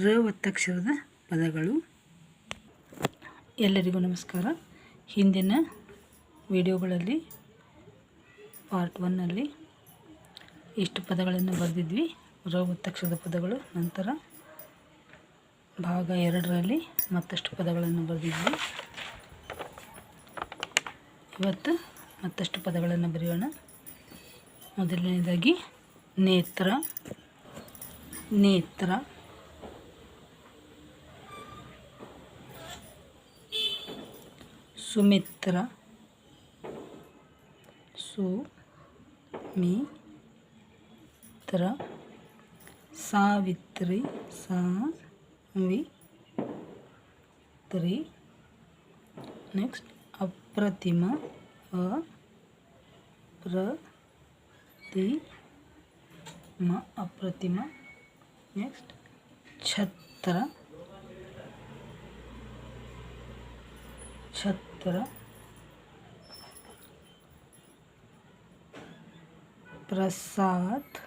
ರ ಒತ್ತಕ್ಷರದ ಪದಗಳು. ಎಲ್ಲರಿಗೂ ನಮಸ್ಕಾರ. ಹಿಂದಿನ ವಿಡಿಯೋಗಳಲ್ಲಿ ಪಾರ್ಟ್ 1ನಲ್ಲಿ ಇಷ್ಟು ಪದಗಳನ್ನು ಬರೆದಿದ್ವಿ, ರ ಒತ್ತಕ್ಷರದ ಪದಗಳು. ನಂತರ ಭಾಗ 2ರಲ್ಲಿ ಮತ್ತಷ್ಟು ಪದಗಳನ್ನು ಬರೆದಿದ್ವಿ. ಇವತ್ತು ಮತ್ತಷ್ಟು ಪದಗಳನ್ನು ಬರೆಯೋಣ. ಮೊದಲನೇದಾಗಿ ನೇತ್ರ, ನೇತ್ರ, ಸುಮಿತ್ರ, ಸುಮಿತ್ರ, ಸಾವಿತ್ರಿ, ಸಾವಿತ್ರಿ. ನೆಕ್ಸ್ಟ್ ಅಪ್ರತಿಮ, ಅಪ್ರತಿಮ. ನೆಕ್ಸ್ಟ್ ಛತ್ರ, ಛತ್ರ, ಪ್ರಸಾದ್,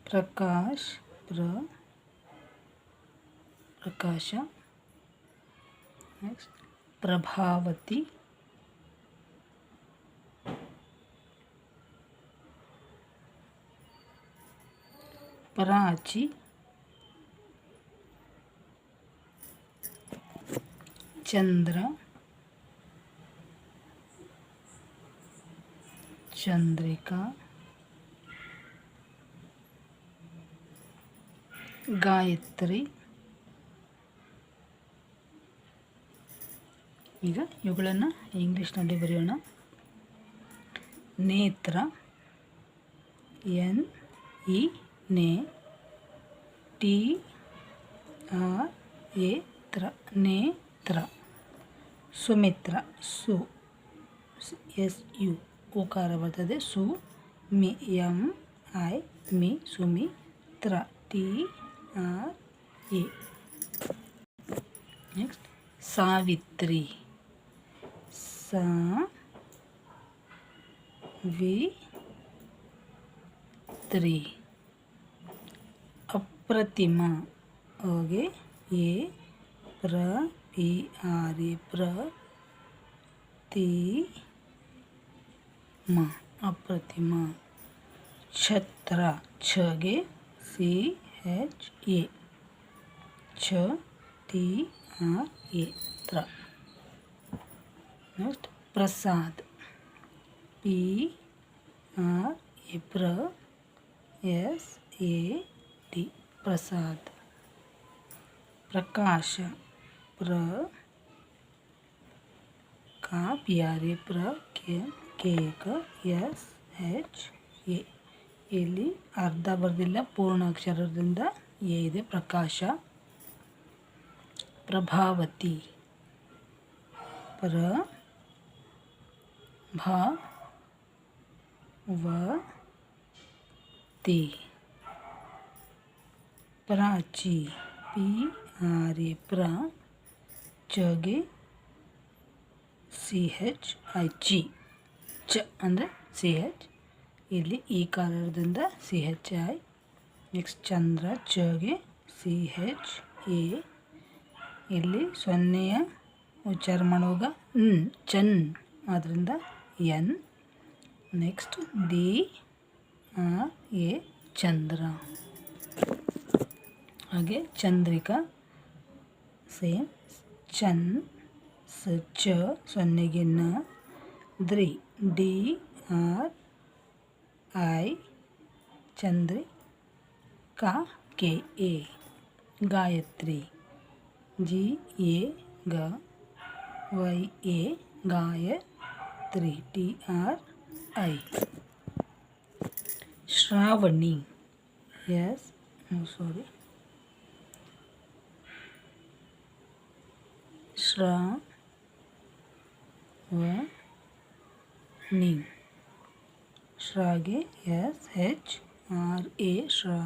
ಪ್ರಕಾಶ್, ಪ್ರಕಾಶ. ನೆಕ್ಸ್ಟ್ ಪ್ರಭಾವತಿ, ಪ್ರಾಚಿ, ಚಂದ್ರ, ಚಂದ್ರಿಕಾ, ಗಾಯತ್ರಿ. ಈಗ ಇವುಗಳನ್ನು ಇಂಗ್ಲೀಷ್ನಲ್ಲಿ ಬರೆಯೋಣ. ನೇತ್ರ, NE ನೇ, TR ನೇತ್ರ. ಸುಮಿತ್ರ, SU ಓಕಾರ ಬರ್ತದೆ. MI ಮಿ, ಸುಮಿತ್ರ, TRA. ನೆಕ್ಸ್ಟ್ ಸಾವಿತ್ರಿ, ಸಾವಿತ್ರಿ. ಅಪ್ರತಿಮ, ಹಾಗೆ ಪ್ರತಿಮ, ಅಪ್ರತಿಮ. ಛತ್ರ, ಛಗೆ CHA, TRA, ತ್ರ. Next Prasad, PRASAD, Prasad. Prakash, SHA. ಇಲ್ಲಿ ಅರ್ಧ ಬರೆದಿಲ್ಲ, ಪೂರ್ಣ ಅಕ್ಷರದಿಂದ ಎ ಇದೆ. ಪ್ರಕಾಶ. ಪ್ರಭಾವತಿ, ಪ್ರಭಾವತಿ. ಪ್ರಾಚಿ, PRA, ಚಗೆ CHI, ಚ ಅಂದರೆ CH, ಇಲ್ಲಿ ಈ ಕಾರಣದಿಂದ CHI. ನೆಕ್ಸ್ಟ್ ಚಂದ್ರ, ಚಗೆ CHA, ಇಲ್ಲಿ ಸೊನ್ನೆಯ ಉಚ್ಚಾರ ಮಾಡುವಾಗ ಚನ್, ಆದ್ದರಿಂದ N. ನೆಕ್ಸ್ಟ್ DRA, ಚಂದ್ರ. ಹಾಗೆ ಚಂದ್ರಿಕಾ, ಸೇಮ್, ಚನ್, ಚ, ಸೊನ್ನೆಗೆ ನ, ದ್ರಿ, DRI, Chandrika, KA. Gayatri, GAYA, Gayatri, TRI. Shravani, Shravani. ಶ್ರಾಗೆ SHRA, ಶ್ರಾ,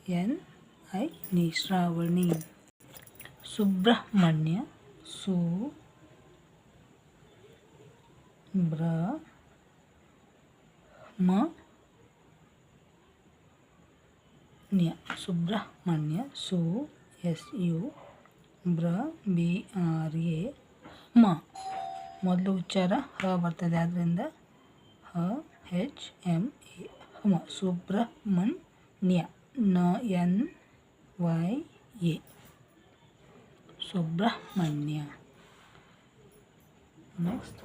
VANI, Shravani. Subrahmanya, ನ್ಯ Subrahmanya SU BRA ಮ ಮೊದಲು ಉಚ್ಚಾರ ಹ ಬರ್ತದೆ, ಆದ್ದರಿಂದ HMA ಮ ಸುಬ್ರಹ್ಮಣ್ಯ NYA ಸುಬ್ರಹ್ಮಣ್ಯ. ನೆಕ್ಸ್ಟ್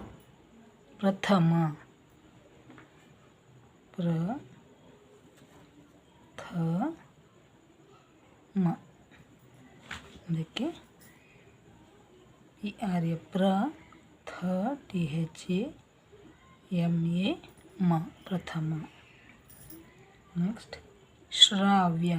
ಪ್ರಥಮ ಅದಕ್ಕೆ PRA THAMA ಮ ಪ್ರಥಮ. ನೆಕ್ಸ್ಟ್ ಶ್ರಾವ್ಯ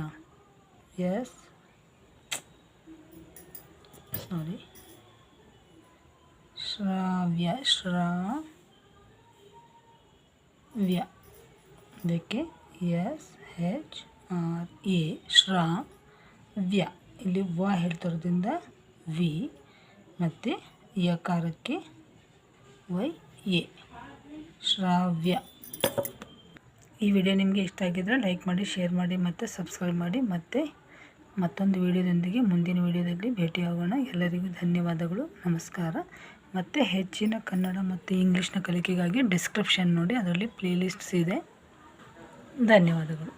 ಅದಕ್ಕೆ SHRA ಶ್ರಾವ್ಯ. ಇಲ್ಲಿ ವ ಹೇಳ್ತಿರೋದ್ರಿಂದ ವಿ ಮತ್ತು ಯಕಾರಕ್ಕೆ YA ಶ್ರಾವ್ಯ. ಈ ವಿಡಿಯೋ ನಿಮಗೆ ಇಷ್ಟ ಆಗಿದ್ದರೆ ಲೈಕ್ ಮಾಡಿ, ಶೇರ್ ಮಾಡಿ ಮತ್ತು ಸಬ್ಸ್ಕ್ರೈಬ್ ಮಾಡಿ. ಮತ್ತು ಮತ್ತೊಂದು ವಿಡಿಯೋದೊಂದಿಗೆ ಮುಂದಿನ ವಿಡಿಯೋದಲ್ಲಿ ಭೇಟಿಯಾಗೋಣ. ಎಲ್ಲರಿಗೂ ಧನ್ಯವಾದಗಳು, ನಮಸ್ಕಾರ. ಮತ್ತು ಹೆಚ್ಚಿನ ಕನ್ನಡ ಮತ್ತು ಇಂಗ್ಲೀಷ್ನ ಕಲಿಕೆಗಾಗಿ ಡಿಸ್ಕ್ರಿಪ್ಷನ್ ನೋಡಿ, ಅದರಲ್ಲಿ ಪ್ಲೇಲಿಸ್ಟ್ಸ್ ಇದೆ. ಧನ್ಯವಾದಗಳು.